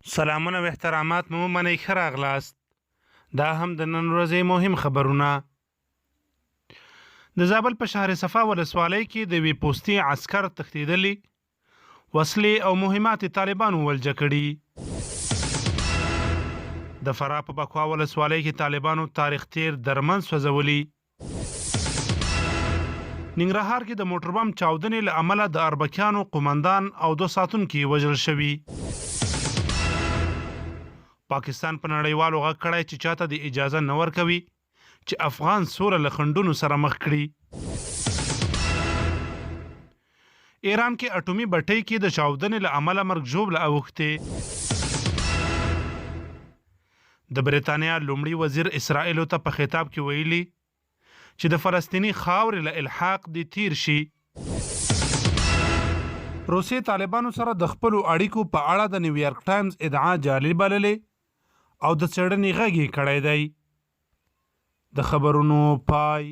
سلامونه و احترامات مو منئ ښه راغلاست. دا هم د نن ورځې مهم خبرونه. د زابل په شهر صفا ولسوالۍ کې د یوې پوستې عسکر تښتېدلي وسلې او مهمات طالبانو ولجه کړي. د فراه په بکوا ولسوالۍ کې طالبانو تاریخ تیر درمن سوځولي. ننګرهار کې د موټر بم چاودنې له امله د اربکیانو قومندان او 2 ساتونکي وژل شوي. پاکستان په نړیوالو غږ کړی چې چاته د اجازه نه ورکوي چې افغان سوله له خنډونو سره مخ کړي. ایران کې اټومي بټۍ کې د چاودنې له امله مرګ ژوبله اوښتې. د بریتانیا لومړي وزیر اسرائیلو ته په خطاب کې ویلي چې د فلسطیني خاورې له الحاق دې تیر شي. روسیې طالبانو سره د خپلو اړیکو په اړه د نیویارک ټایمز ادعا جعلي بللې او د څېړنې غږ یې کړی دی. د خبرونو پای.